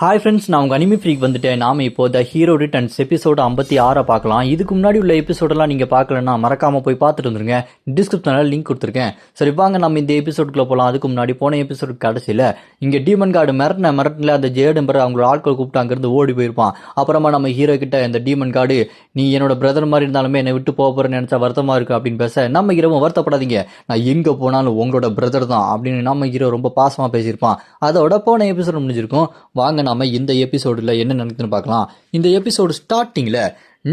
Hi friends, நான் உங்கள் anime freak வந்துட்டேன். நாம் இப்போ த ஹீரோ ரிட்டர்ன்ஸ் எபிசோடு 56 பார்க்கலாம். இதுக்கு முன்னாடி உள்ள எபிசோடெல்லாம் நீங்கள் பார்க்கலன்னா மறக்காமல் போய் பார்த்துட்டு வந்துருங்க. டிஸ்கிரிப்ஷனில் லிங்க் கொடுத்துருக்கேன். சரி வாங்க நம்ம இந்த எபிசோடுக்குள்ளே போகலாம். அதுக்கு முன்னாடி போன எபிசோடு கடைசியில் இங்கே டீமன் கார்டு மிரட்டில் அந்த ஜேடம்பர் அவங்களோட ஆட்கள் கூப்பிட்டு அங்கேருந்து ஓடி போயிருப்பான். அப்புறமா நம்ம ஹீரோ கிட்ட இந்த டீமன் கார்டு, நீ என்னோட பிரதர் மாதிரி இருந்தாலுமே என்னை விட்டு போக போகிறேன்னு நினச்சா வருத்தமாக இருக்குது அப்படின்னு பேச, நம்ம ஹீரோவும் வருத்தப்படாதீங்க, நான் எங்கே போனாலும் உங்களோட பிரதர் தான் அப்படின்னு நம்ம ஹீரோ ரொம்ப பாசமாக பேசியிருப்பான். அதோட போன எபிசோடு முடிஞ்சிருக்கும். வாங்க நாம இந்த எபிசோடில் என்ன நடக்குதுன்னு பார்க்கலாம். இந்த எபிசோடு ஸ்டார்டிங்கில்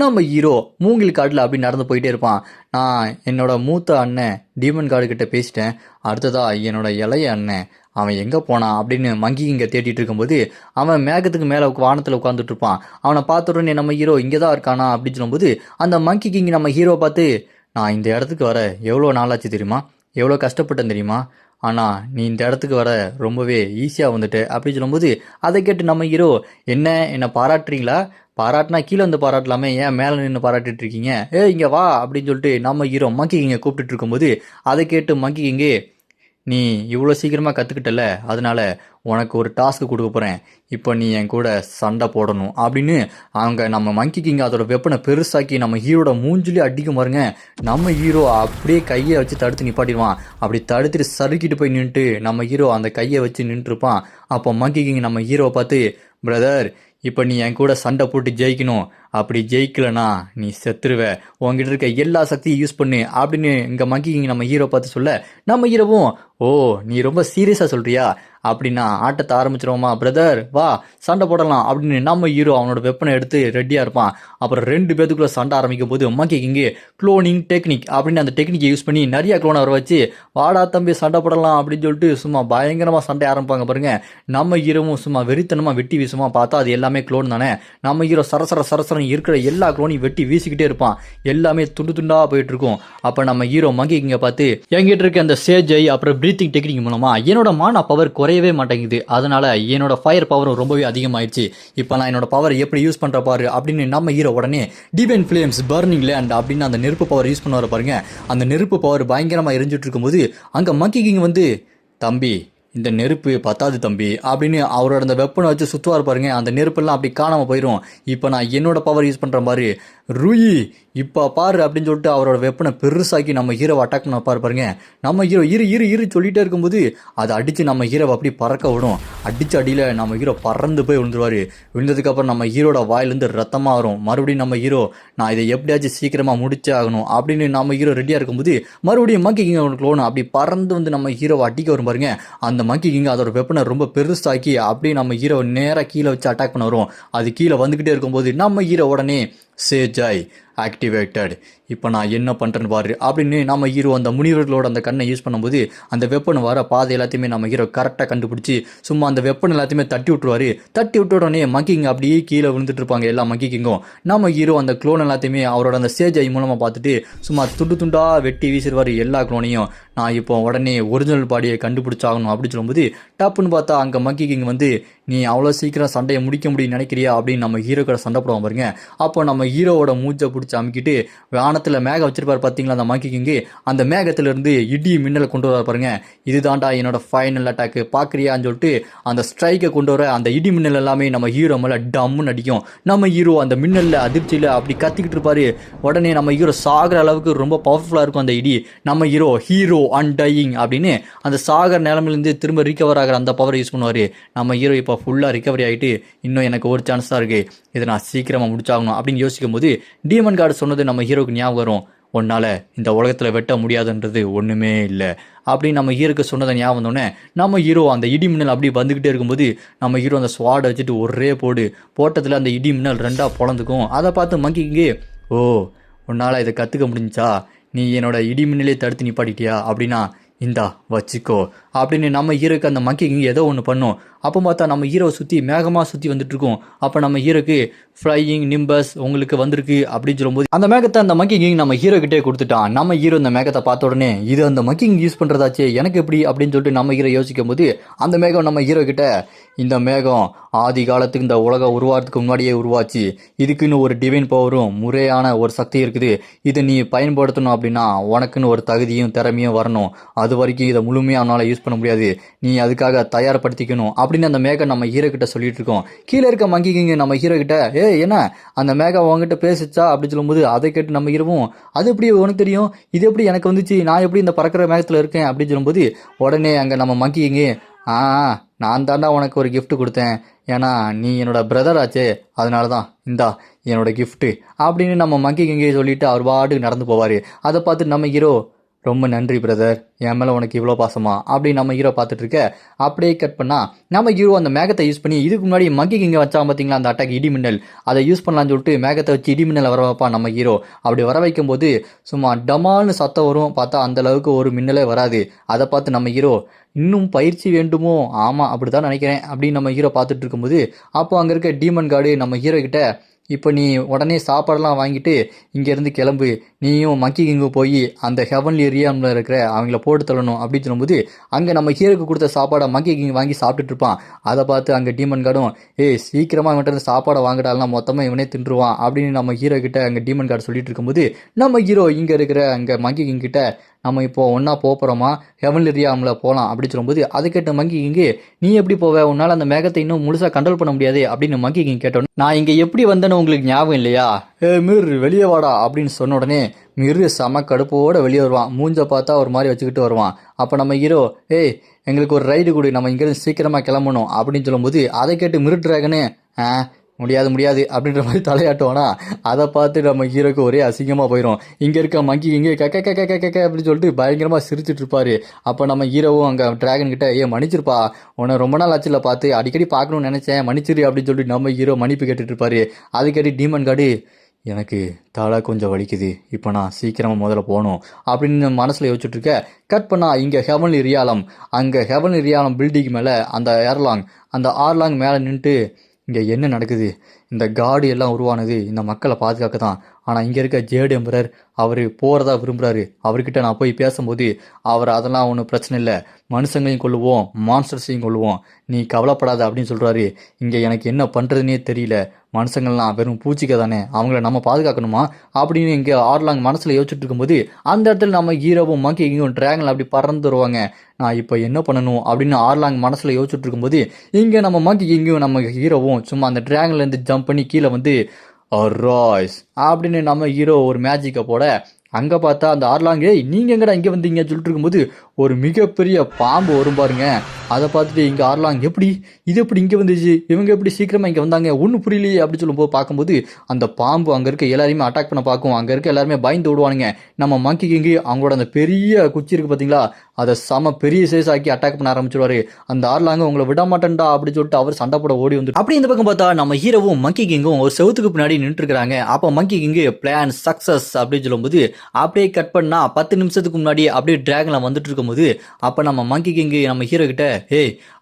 நம்ம ஹீரோ மூங்கில் காட்டில் அப்படி நடந்து போயிட்டே இருப்பான். நான் என்னோட மூத்த அண்ணன் டீமன் கார்டு கிட்ட பேசிட்டேன், அடுத்ததா என்னோட இளைய அண்ணன் அவன் எங்கே போனான் அப்படின்னு மங்கி இங்கே தேடிட்டு இருக்கும்போது அவன் மேகத்துக்கு மேலே வானத்தில் உட்காந்துட்டு இருப்பான். அவனை பார்த்த உடனே நம்ம ஹீரோ இங்கே தான் இருக்கானா அப்படின்னு சொல்லும்போது அந்த மங்கி கிங் நம்ம ஹீரோ பார்த்து, நான் இந்த இடத்துக்கு வர எவ்வளோ நாளாச்சு தெரியுமா, எவ்வளோ கஷ்டப்பட்டேன் தெரியுமா, ஆனால் நீ இந்த இடத்துக்கு வர ரொம்பவே ஈஸியாக வந்துட்டு அப்படின்னு சொல்லும்போது அதை கேட்டு நம்ம ஹீரோ, என்னை பாராட்டுறீங்களா, பாராட்டினா கீழே வந்து பாராட்டலாமே, ஏன் மேலே நின்று பாராட்டிட்டு இருக்கீங்க, இங்கே வா அப்படின்னு சொல்லிட்டு நம்ம ஹீரோ மங்கி கிங்கை கூப்பிட்டுட்டு இருக்கும்போது அதை கேட்டு மங்கி கிங்கே, நீ இவ்வளோ சீக்கிரமாக கற்றுக்கிட்டல, அதனால உனக்கு ஒரு டாஸ்க்கு கொடுக்க போகிறேன், இப்போ நீ என் கூட சண்டை போடணும் அப்படின்னு அவங்க நம்ம மங்கி கிங் அதோட வெப்பனை பெருசாக்கி நம்ம ஹீரோட மூஞ்சிலே அடிக்கும் பாருங்க. நம்ம ஹீரோ அப்படியே கையை வச்சு தடுத்து நிப்பாட்டிடுவான். அப்படி தடுத்துட்டு சறுக்கிட்டு போய் நின்றுட்டு நம்ம ஹீரோ அந்த கையை வச்சு நின்றுருப்பான். அப்போ மங்கி கிங் நம்ம ஹீரோவை பார்த்து, பிரதர் இப்போ நீ என் கூட சண்டை போட்டு ஜெயிக்கணும், அப்படி ஜெயிக்கலனா நீ செத்துருவ, உங்ககிட்ட இருக்க எல்லா சக்தியும் யூஸ் பண்ணு அப்படின்னு இங்கே மங்கி கிங் நம்ம ஹீரோ பார்த்து சொல்ல, நம்ம ஹீரோவும், ஓ நீ ரொம்ப சீரியஸாக சொல்கிறியா, அப்படின்னா ஆட்டத்தை ஆரம்பிச்சிருவோமா பிரதர், வா சண்டை போடலாம் அப்படின்னு நம்ம ஹீரோ அவனோட வெப்பனை எடுத்து ரெடியாக இருப்பான். அப்புறம் ரெண்டு பேத்துக்குள்ள சண்டை ஆரம்பிக்கும் போது மங்கி கிங்கு க்ளோனிங் டெக்னிக் அப்படின்னு அந்த டெக்னிக்கை யூஸ் பண்ணி நிறைய க்ளோனை வர வச்சு, வாடா தம்பி சண்டை போடலாம் அப்படின்னு சொல்லிட்டு சும்மா பயங்கரமாக சண்டை ஆரம்பிப்பாங்க பாருங்க. நம்ம ஹீரோவும் சும்மா வெறித்தனமாக வெட்டி வீசுமா, பார்த்தா அது எல்லாமே க்ளோன் தானே. நம்ம ஹீரோ சரசரன்னு இருக்கிற எல்லா க்ளோனையும் வெட்டி வீசிக்கிட்டே இருப்பான். எல்லாமே துண்டு துண்டாக போயிட்டு இருக்கும். அப்போ நம்ம ஹீரோ மங்கி கிங்கை பார்த்து, என்கிட்ட இருக்க அந்த சேஜை அப்புறம் பிரீத்திங் டெக்னிக் மூலமா என்னோட மானா பவர் குறையவே மாட்டேங்குது, அதனால என்னோட ஃபயர் பவரும் ரொம்பவே அதிகமாயிடுச்சு, இப்போ நான் என்னோட பவர் எப்படி யூஸ் பண்ற பாரு அப்படின்னு நம்ம ஹீரோ உடனே டிவைன் ஃப்ளேம்ஸ் பர்னிங் லேண்ட் அப்படின்னு அந்த நெருப்பு பவர் யூஸ் பண்ணுவார் பாருங்க. அந்த நெருப்பு பவர் பயங்கரமாக எரிஞ்சிட்டு இருக்கும்போது அங்கே மங்கி கிங் வந்து, தம்பி இந்த நெருப்பு பத்தாது தம்பி அப்படின்னு அவரோட அந்த வெப்பனை வச்சு சுற்றுவார் பாருங்க. அந்த நெருப்பெல்லாம் அப்படி காணாமல் போயிடும். இப்போ நான் என்னோட பவர் யூஸ் பண்ணுற மாதிரி ரூயி இப்போ பாரு அப்படின்னு சொல்லிட்டு அவரோட வெப்பனை பெருசாக்கி நம்ம ஹீரோவை அட்டாக் பண்ண பாருங்க. நம்ம ஹீரோ இரு சொல்லிட்டே இருக்கும்போது அதை அடித்து நம்ம ஹீரோவை அப்படி பறக்க விடும். அடித்த அடியில் நம்ம ஹீரோ பறந்து போய் விழுந்துருவார். விழுந்ததுக்கப்புறம் நம்ம ஹீரோட வாயிலேருந்து ரத்தமாக வரும். மறுபடியும் நம்ம ஹீரோ, நான் இதை எப்படியாச்சும் சீக்கிரமாக முடிச்சே ஆகணும் அப்படின்னு நம்ம ஹீரோ ரெடியாக இருக்கும்போது மறுபடியும் மங்கி கிங் க்ளோன் அப்படி பறந்து வந்து நம்ம ஹீரோவை அடிக்க வரும் பாருங்க. அந்த மங்கி கிங் அதோட வெப்பனை ரொம்ப பெருசாக்கி அப்படியே நம்ம ஹீரோ நேராக கீழே வச்சு அட்டாக் பண்ண வரும். அது கீழே வந்துக்கிட்டே இருக்கும்போது நம்ம ஹீரோ உடனே சேஜாய் ஆக்டிவேட்டட், இப்போ நான் என்ன பண்ணுறேன்னு பாரு அப்படின்னு நம்ம ஹீரோ அந்த முனிவர்களோட அந்த கண்ணை யூஸ் பண்ணும்போது அந்த வெப்பன் வர பாதை எல்லாத்தையுமே நம்ம ஹீரோ கரெக்டாக கண்டுபிடிச்சி சும்மா அந்த வெப்பன் எல்லாத்தையுமே தட்டி விட்டுருவாரு. தட்டி விட்ட உடனே மங்கிங் அப்படியே கீழே விழுந்துட்டு இருப்பாங்க எல்லா மங்கி கிங்கும். நம்ம ஹீரோ அந்த க்ளோன் எல்லாத்தையுமே அவரோட அந்த சேஜை மூலமாக பார்த்துட்டு சும்மா துண்டாக வெட்டி வீசிடுவார் எல்லா க்ளோனையும். நான் இப்போ உடனே ஒரிஜினல் பாடியை கண்டுபிடிச்சாகணும் அப்படின்னு சொல்லும்போது டப்புன்னு பார்த்தா அங்கே மங்கி கிங் வந்து, நீ அவ்வளோ சீக்கிரம் சண்டையை முடிக்க முடியும் நினைக்கிறியா அப்படின்னு நம்ம ஹீரோ கூட சண்டை போடுவோம் பாருங்க. அப்போ நம்ம ஹீரோவோட மூச்சை பிடிச்சி அமுக்கிட்டு வானத்தில் மேகம் வச்சிருப்பாரு பார்த்தீங்களா அந்த மங்கி கிங்கு, அந்த மேகத்திலிருந்து இடி மின்னலை கொண்டு வர பாருங்க. இதுதான்டா என்னோட ஃபைனல் அட்டாக்கு பார்க்குறியான்னு சொல்லிட்டு அந்த ஸ்ட்ரைக்கை கொண்டு வர அந்த இடி மின்னல் எல்லாமே நம்ம ஹீரோ மேலே டம்முன்னு அடிக்கும். நம்ம ஹீரோ அந்த மின்னலில் அதிர்ச்சியில் அப்படி கத்திக்கிட்டு இருப்பாரு. உடனே நம்ம ஹீரோ சாகிற அளவுக்கு ரொம்ப பவர்ஃபுல்லாக இருக்கும் அந்த இடி. நம்ம ஹீரோ அன்டையிங் அப்படின்னு அந்த சாகர் நிலமிலிருந்து திரும்ப ரிகவர் ஆகிற அந்த பவரை யூஸ் பண்ணுவார். நம்ம ஹீரோ இப்போ ஃபுல்லாக ரிகவரி ஆகிட்டு, இன்னும் எனக்கு ஒரு சான்ஸ் தான் இருக்குது, இதை நான் சீக்கிரமாக முடிச்சாகணும் அப்படின்னு யோசிக்கும் போது டீமன் கார்டு சொன்னது நம்ம ஹீரோக்கு ஞாபகம் வரும். உன்னால் இந்த உலகத்தில் வெட்ட முடியாதுன்றது ஒன்றுமே இல்லை அப்படின்னு நம்ம ஹீரோக்கு சொன்னதை ஞாபகம் வந்தோடனே நம்ம ஹீரோ அந்த இடி மின்னல் அப்படி வந்துக்கிட்டே இருக்கும்போது நம்ம ஹீரோ அந்த ஸ்வாடை வச்சுட்டு ஒரே போட்டத்தில் அந்த இடி மின்னல் ரெண்டாக பொழந்துக்கும். அதை பார்த்து மங்கிங்க, ஓ உன்னால் இதை கற்றுக்க முடிஞ்சா, நீ என்னோட இடி மின்னலே தடுத்து நிப்பாட்டிட்டியா அப்படின்னா இந்தா வச்சுக்கோ அப்படின்னு நம்ம ஹீரோக்கு அந்த மங்கி ஏதோ ஒன்று பண்ணும். அப்போ பார்த்தா நம்ம ஹீரோவை சுற்றி மேகமாக சுற்றி வந்துட்டு இருக்கும். அப்போ நம்ம ஹீரோக்கு ஃப்ளையிங் நிம்பஸ் உங்களுக்கு வந்திருக்கு அப்படின்னு சொல்லும்போது அந்த மேகத்தை அந்த மங்கி நம்ம ஹீரோ கிட்டே கொடுத்துட்டான். நம்ம ஹீரோ இந்த மேகத்தை பார்த்த உடனே இது அந்த மங்கி யூஸ் பண்ணுறதாச்சே எனக்கு எப்படி அப்படின்னு சொல்லிட்டு நம்ம ஹீரோ யோசிக்கும் போது அந்த மேகம் நம்ம ஹீரோ கிட்ட, இந்த மேகம் ஆதி காலத்துக்கு இந்த உலகம் உருவாகிறதுக்கு முன்னாடியே உருவாச்சு, இதுக்குன்னு ஒரு டிவைன் பவரும் முறையான ஒரு சக்தி இருக்குது, இதை நீ பயன்படுத்தணும் அப்படின்னா உனக்குன்னு ஒரு தகுதியும் திறமையும் வரணும், அது வரைக்கும் இதை முழுமையாக அவனால் யூஸ் யூஸ் பண்ண முடியாது, நீ அதுக்காக தயார்படுத்திக்கணும் அப்படின்னு அந்த மேகா நம்ம ஹீரோ கிட்ட சொல்லிட்டு இருக்கோம். கீழே இருக்க மங்கி கிங் நம்ம ஹீரோ கிட்ட என்ன அந்த மேகா உங்ககிட்ட பேசிச்சா அப்படின்னு சொல்லும்போது அதை கேட்டு நம்ம ஹீரோவும் அது எப்படி உனக்கு தெரியும், இது எப்படி எனக்கு வந்துச்சு, நான் எப்படி இந்த பறக்கிற மேகத்தில் இருக்கேன் அப்படின்னு சொல்லும்போது உடனே அங்கே நம்ம மங்கி கிங் ஆ நான் தாண்டா உனக்கு ஒரு gift கொடுத்தேன், ஏன்னா நீ என்னோட பிரதர் ஆச்சே, அதனால தான் இந்தா என்னோட gift அப்படின்னு நம்ம மங்கி கிங்கே சொல்லிட்டு அவர் பாட்டுக்கு நடந்து போவார். அதை பார்த்து நம்ம ஹீரோ ரொம்ப நன்றி பிரதர், என் மேலே உனக்கு இவ்வளோ பாசமா அப்படின்னு நம்ம ஹீரோ பார்த்துட்டு இருக்க. அப்படியே கட் பண்ணால் நம்ம ஹீரோ அந்த மேகத்தை யூஸ் பண்ணி இதுக்கு முன்னாடி மங்கி கிங்க வச்சா பார்த்தீங்களா அந்த அட்டாக் இடிமின்னல், அதை யூஸ் பண்ணலான்னு சொல்லிட்டு மேகத்தை வச்சு இடிமின்னலை வர வைப்பான் நம்ம ஹீரோ. அப்படி வர வைக்கும் போது சும்மா டமால்னு சத்தம் வரும், பார்த்தா அந்த அளவுக்கு ஒரு மின்னலே வராது. அதை பார்த்து நம்ம ஹீரோ இன்னும் பயிற்சி வேண்டுமோ, ஆமாம் அப்படி தான் நினைக்கிறேன் அப்படின்னு நம்ம ஹீரோ பார்த்துட்டு இருக்கும்போது அப்போ அங்கே இருக்க டீமன் கார்டு நம்ம ஹீரோ கிட்ட இப்போ நீ உடனே சாப்பாடெல்லாம் வாங்கிட்டு இங்கேருந்து கிளம்பு, நீயும் மங்கி கிங்கு போய் அந்த ஹெவன்லி ஏரியாவில் இருக்கிற அவங்கள போட்டு தள்ளணும் அப்படின்னு சொல்லும்போது அங்கே நம்ம ஹீரோக்கு கொடுத்த சாப்பாடை மங்கி கிங் வாங்கி சாப்பிட்டுட்டு இருப்பான். அதை பார்த்து அங்கே டீமன் கார்டும் சீக்கிரமாக இவன்ட்டு சாப்பாடை வாங்கிட்டாலாம் மொத்தமாக இவனே தின்றுவான் அப்படின்னு நம்ம ஹீரோ கிட்ட அங்கே டீமன் கார்டு சொல்லிட்டு இருக்கும்போது நம்ம ஹீரோ இங்கே இருக்கிற அங்கே மங்கி கிங் கிட்ட நம்ம இப்போ ஒன்றா போகிறோமா ஹெவன்லி ஏரியாவில் போகலாம் அப்படின்னு சொல்லும்போது அதை கேட்ட மங்கி கிங்கு நீ எப்படி போவ, உன்னால் அந்த மேகத்தை இன்னும் முழுசாக கண்ட்ரோல் பண்ண முடியாது அப்படின்னு மங்கி கிங் கேட்டோன்னு நான் இங்கே எப்படி வந்தேன்னு உங்களுக்கு ஞாபகம் இல்லையா, மிர் வெளியே வாடா அப்படின்னு சொன்ன உடனே மிரு செம கடுப்போடு வெளியே வருவான். மூஞ்ச பார்த்தா ஒரு மாதிரி வச்சுக்கிட்டு வருவான். அப்போ நம்ம ஹீரோ எங்களுக்கு ஒரு ரைடு கொடு, நம்ம இங்கேருந்து சீக்கிரமாக கிளம்பணும் அப்படின்னு சொல்லும்போது அதை கேட்டு மிரு டிராகனு முடியாது அப்படின்ற மாதிரி தலையாட்டுவானா. அதை பார்த்து நம்ம ஹீரோக்கு ஒரே அசிங்கமாக போயிடும். இங்கே இருக்க மங்கி இங்கே கக்க அப்படின்னு சொல்லிட்டு பயங்கரமாக சிரிச்சிட்டு இருப்பாரு. அப்போ நம்ம ஹீரோவும் அங்கே டிராகன் கிட்ட மன்னிச்சிருப்பா, உன்னை ரொம்ப நாள் ஆச்சுல பார்த்து அடிக்கடி பார்க்கணும்னு நினச்சேன், மன்னிச்சிரு அப்படின்னு சொல்லிட்டு நம்ம ஹீரோ மன்னிப்பு கேட்டுட்டு இருப்பாரு. அதுக்கடி டீமன் கார்டு எனக்கு தலை கொஞ்சம் வலிக்குது, இப்போ நான் சீக்கிரமாக முதல்ல போகணும் அப்படின்னு மனசில் யோசிச்சுட்டு இருக்க. கட் பண்ணால் இங்கே ஹெவன்லி ரியாலம், அங்கே ஹெவன்லி ரியாலம் பில்டிங் மேலே அந்த ஆர்லாங் மேலே நின்றுட்டு இங்கே என்ன நடக்குது, இந்த காடு எல்லாம் உருவானது இந்த மக்களை பாதுகாக்க தான், ஆனால் இங்கே இருக்க ஜேடு எம்பரர் அவர் போகிறதா விரும்புகிறாரு, அவர்கிட்ட நான் போய் பேசும்போது அவர் அதெல்லாம் ஒன்றும் பிரச்சனை இல்லை, மனுஷங்களையும் கொள்ளுவோம் மான்ஸ்டர்ஸையும் கொள்ளுவோம், நீ கவலைப்படாத அப்படின்னு சொல்கிறாரு. இங்கே எனக்கு என்ன பண்ணுறதுனே தெரியல, மனுஷங்கள்லாம் வெறும் பூச்சிக்க தானே, அவங்கள நம்ம பாதுகாக்கணுமா அப்படின்னு இங்கே ஆர்லாங் மனசில் யோசிச்சுட்டு இருக்கும்போது அந்த இடத்துல நம்ம ஹீரோவும் மங்கி இங்கேயும் டிராகன் அப்படி பறந்து வருவாங்க. நான் இப்போ என்ன பண்ணணும் அப்படின்னு ஆர்லாங் மனசில் யோசிச்சுட்டு இருக்கும்போது இங்கே நம்ம மங்கி இங்கேயும் நம்ம ஹீரோவும் சும்மா அந்த டிராகன்லேருந்து ஜம்ப் பண்ணி கீழே வந்து ராய்ஸ் அப்படின்னு நம்ம ஹீரோ ஒரு மேஜிக்கை போட அங்கே பார்த்தா அந்த ஆர்லாங் நீங்கள் எங்கடா இங்கே வந்தீங்க சொல்லிட்டு இருக்கும்போது ஒரு மிகப்பெரிய பாம்பு வரும் பாருங்க. அதை பார்த்துட்டு இங்கே ஆர்லாங் இது எப்படி இங்கே வந்துச்சு, இவங்க எப்படி சீக்கிரமாக இங்கே வந்தாங்க ஒன்றும் புரியலையே அப்படின்னு சொல்லும்போது பார்க்கும்போது அந்த பாம்பு அங்கே இருக்க எல்லாரையுமே அட்டாக் பண்ண பார்க்கும். அங்கே இருக்க எல்லாருமே பயந்து விடுவானுங்க. நம்ம மங்கி கிங்கு அவங்களோட அந்த பெரிய குச்சி இருக்குது பார்த்தீங்களா, அதை செம பெரிய சைஸ் ஆக்கி அட்டாக் பண்ண ஆரம்பிச்சிருவாரு. அந்த ஆர்லாங்க உங்களை விட மாட்டேன்டா அப்படின்னு சொல்லிட்டு அவர் சண்டை போட ஓடி வந்து அப்படி இந்த பக்கம் பார்த்தா நம்ம ஹீரோவும் மங்கி கிங்கும் ஒரு செவத்துக்கு பின்னாடி நின்று இருக்கிறாங்க. அப்போ மங்கி கிங்கு பிளான் சக்சஸ் அப்படின்னு சொல்லும்போது அப்படியே கட் பண்ணா 10 நிமிஷத்துக்கு முன்னாடி அப்படியே டிராகன்ல வந்துட்டு இருக்கும்போது அப்போ நம்ம மங்கி கிங்கு நம்ம ஹீரோ கிட்ட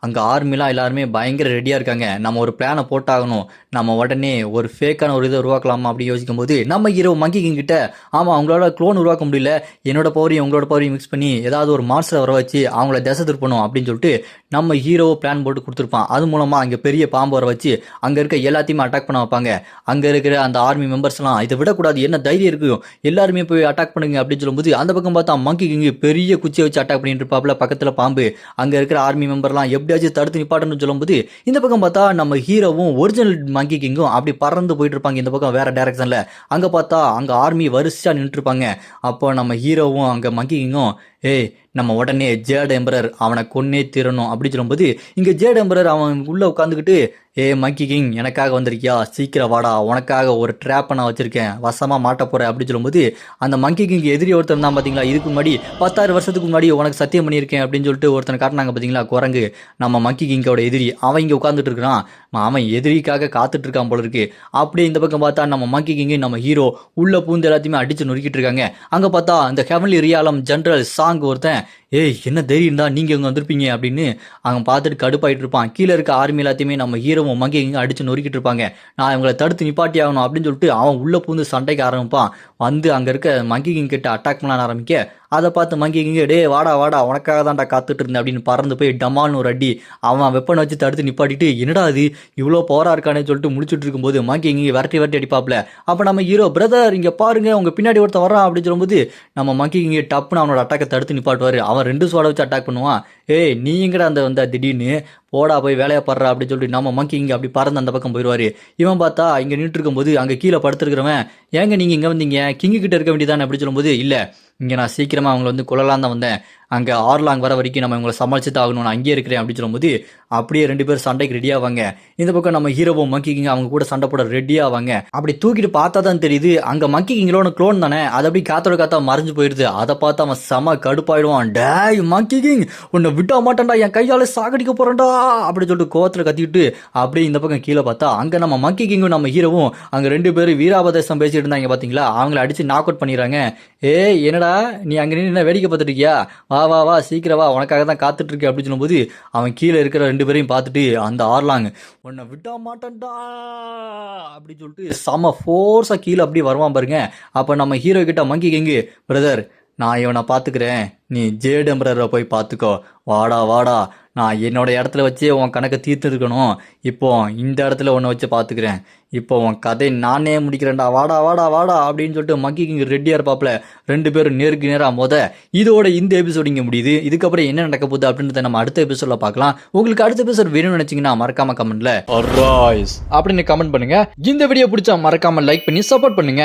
அங்கே ஆர்மிலாம் எல்லாருமே பயங்கர ரெடியாக இருக்காங்க, நம்ம ஒரு பிளானை போட்டாகணும், நம்ம உடனே ஒரு ஃபேக்கான ஒரு இதை உருவாக்கலாமா அப்படி யோசிக்கும் போது நம்ம ஹீரோ மங்கி கிங் கிட்ட ஆமாம் அவங்களோட க்ளோன் உருவாக்க முடியல, என்னோட பவரையும் உங்களோட பவரையும் மிக்ஸ் பண்ணி ஏதாவது ஒரு மான்ஸ்டரை வர வச்சு அவங்கள திசை திருப்பணும் அப்படின்னு சொல்லிட்டு நம்ம ஹீரோ பிளான் போட்டு கொடுத்துருப்பான். அது மூலமாக அங்கே பெரிய பாம்பு வர வச்சு அங்கே இருக்க எல்லாத்தையுமே அட்டாக் பண்ண வைப்பாங்க. அங்கே இருக்கிற அந்த ஆர்மி மெம்பர்ஸ்லாம் இதை விடக்கூடாது, என்ன தைரியம் இருக்கும், எல்லாருமே போய் அட்டாக் பண்ணுங்க அப்படின்னு சொல்லும்போது அந்த பக்கம் பார்த்தா மங்கி கிங் பெரிய குச்சியை வச்சு அட்டாக் பண்ணிட்டு இருப்பாப்புல, பக்கத்தில் பாம்பு. அங்கே இருக்கிற ஆர்மி மெம்பர்லாம் எப்படியாச்சும் தடுத்து நிப்பாட்டணும்னு சொல்லும்போது இந்த பக்கம் பார்த்தா நம்ம ஹீரோவும் ஒரிஜினல் மங்கி கிங்கும் அப்படி பறந்து போயிட்டு இருப்பாங்க இந்த பக்கம் வேற டைரக்ஷன்ல. அங்கே பார்த்தா அங்கே ஆர்மி வரிசையா நின்று இருப்பாங்க. அப்போ நம்ம ஹீரோவும் அங்கே மங்கி கிங்கும் நம்ம உடனே ஜேட் எம்பரர் அவனை கொன்னே தீரணும் அப்படி சொல்லும்போது இங்கே ஜேட் எம்பரர் அவன் உள்ளே உட்காந்துக்கிட்டு மங்கி கிங் எனக்காக வந்திருக்கியா, சீக்கிரம் வாடா, உனக்காக ஒரு ட்ராப்பை நான் வச்சிருக்கேன், வசமாக மாட்ட போகிறேன் அப்படி சொல்லும்போது அந்த மங்கி கிங் எதிரி ஒருத்தர் தான் பார்த்தீங்களா, இதுக்கு முன்னாடி 10,000 வருஷத்துக்கு முன்னாடி உனக்கு சத்தியம் பண்ணியிருக்கேன் அப்படின்னு சொல்லிட்டு ஒருத்தனை காட்டினாங்க பார்த்தீங்களா, குரங்கு, நம்ம மங்கி கிங்கோட எதிரி. அவன் இங்கே உட்காந்துட்டு இருக்கிறான், அவன் எதிரிக்காக காத்துட்டு இருக்கான் போல இருக்கு. அப்படியே இந்த பக்கம் பார்த்தா நம்ம மங்கி கிங் நம்ம ஹீரோ உள்ள பூந்து எல்லாத்தையுமே அடிச்சு நொறுக்கிட்டு இருக்காங்க. அங்கே பார்த்தா அந்த ஹெவன்லி ரியாலம் ஜெனரல் சாங் ஒருத்தன் என்ன தைரியம் தான் நீங்கள் இங்கே வந்திருப்பீங்க அப்படின்னு அவன் பார்த்துட்டு கடுப்பாயிட்டு இருப்பான். கீழே இருக்க ஆர்மி எல்லாத்தையுமே நம்ம ஹீரோவும் மங்கி இங்கே அடிச்சு நொறுக்கிட்டு இருப்பாங்க. நான் இவங்களை தடுத்து நிப்பாட்டி ஆகணும் அப்படின்னு சொல்லிட்டு அவன் உள்ள பூந்து சண்டைக்கு ஆரம்பிப்பான். வந்து அங்கே இருக்க மங்கி கிங் கிட்ட அட்டாக் பண்ண ஆரம்பிக்க அதை பார்த்து மங்கி கிங்க டே வாடா வாடா உனக்காக தான்டா காத்துட்டு இருந்தேன் அப்படின்னு பறந்து போய் டமால்னு ஒரு அடி அவன் வெப்பனை வச்சு தடுத்து நிப்பாட்டிட்டு என்னடா அது இவ்வளோ பவரா இருக்கானே சொல்லிட்டு முடிச்சுட்டு இருக்கும்போது மங்கி கிங்க விரட்டி விரட்டி அடிப்பாப்ல. அப்போ நம்ம ஹீரோ பிரதர் இங்கே பாருங்க உங்க பின்னாடி ஒருத்தன் வரான் அப்படின்னு சொல்லும்போது நம்ம மங்கி கிங்க டப்புன்னு அவனோட அட்டாக்கை தடுத்து நிப்பாட்டுவார். அவன் 2 ஸ்வாட வச்சு அட்டாக் பண்ணுவான். ஏய் நீ எங்கடா அந்த வந்தா திடீர்னு போடா போய் வேலையை படுறா அப்படின்னு சொல்லிட்டு நம்ம மங்கி இங்கே அப்படி பறந்து அந்த பக்கம் போயிடுவாரு. இவன் பார்த்தா இங்கே நின்று இருக்கும்போது அங்கே கீழே படுத்துருக்கிறவன் ஏங்க நீங்கள் இங்கே வந்தீங்க கிங்கு கிட்ட இருக்க வேண்டியதானே அப்படி சொல்லும்போது இல்லை இங்கே நான் சீக்கிரமாக அவங்களை வந்து கொள்ளலாம் தான் வந்தேன், அங்கே ஆர்லாங் வர வரைக்கும் நம்ம இவங்களை சமாளிச்சு தான் ஆகணும், நான் அங்கேயே இருக்கிறேன் அப்படின்னு சொல்லும்போது அப்படியே 2 பேரும் சண்டைக்கு ரெடியாவாங்க. இந்த பக்கம் நம்ம ஹீரோவும் மங்கி கிங்க அவங்க கூட சண்டை போட ரெடியாவாங்க. அப்படி தூக்கிட்டு பார்த்தா தான் தெரியுது அங்கே மங்கி கிங்களோட க்ளோன் தானே, அது அப்படி காத்தோட காத்தா மறைஞ்சு போயிடுது. அதை பார்த்து அவன் செம கடுப்பாயிடுவான். டேய் மங்கி கிங் உன்னை விட்டா மாட்டேன்டா, என் கையால சாகடிக்க போறேன்டா அப்படின்னு சொல்லிட்டு கோவத்தில் கத்திக்கிட்டு அப்படியே இந்த பக்கம் கீழே பார்த்தா அங்கே நம்ம மங்கி கிங்கும் நம்ம ஹீரோவும் அங்கே 2 பேரும் வீராபதேசம் பேசிட்டு இருந்தாங்க பார்த்தீங்களா, அவங்கள அடிச்சு நாக் அவுட் பண்ணிடுறாங்க. ஏய் என்னடா நீ அங்கே நின்று வேடிக்கை பார்த்துட்டு இருக்கியா, வா வா வா சீக்கிரம் வா உனக்காக தான் காத்துட்டு இருக்கேன் அப்படின்னு சொல்லும்போது அவன் கீழே இருக்கிற 2 பேரையும் பார்த்துட்டு அந்த ஆர்லாங் உன்னை விட்டா மாட்டேன்டா அப்படின்னு சொல்லிட்டு செம ஃபோர்ஸாக கீழே அப்படி வருவான் பாருங்க. அப்போ நம்ம ஹீரோ கிட்ட மங்கி கிங்கு பிரதர் நான் இவனை பார்த்துக்கிறேன், நீ ஜேட் எம்பரரை போய் பார்த்துக்கோ, வாடா வாடா நான் என்னோட இடத்துல வச்சு உன் கணக்கை தீர்த்து இருக்கணும், இப்போ இந்த இடத்துல உன்னை வச்சு பார்த்துக்கிறேன், இப்போ உன் கதை நானே முடிக்கிறேன்டா, வாடா வாடா வாடா அப்படின்னு சொல்லிட்டு மங்கி கிங் ரெடியாக இருப்பாப்ல. 2 பேரும் நேருக்கு நேராக இதோட இந்த எபிசோட் இங்கே முடியுது. இதுக்கப்புறம் என்ன நடக்க போகுது அப்படின்றத நம்ம அடுத்த எபிசோட்ல பார்க்கலாம். உங்களுக்கு அடுத்த எபிசோட் வேணும்னு நினைச்சீங்கன்னா மறக்காம கமெண்ட்ல அப்படின்னு கமெண்ட் பண்ணுங்க. இந்த வீடியோ பிடிச்சா மறக்காம லைக் பண்ணி சப்போர்ட் பண்ணுங்க.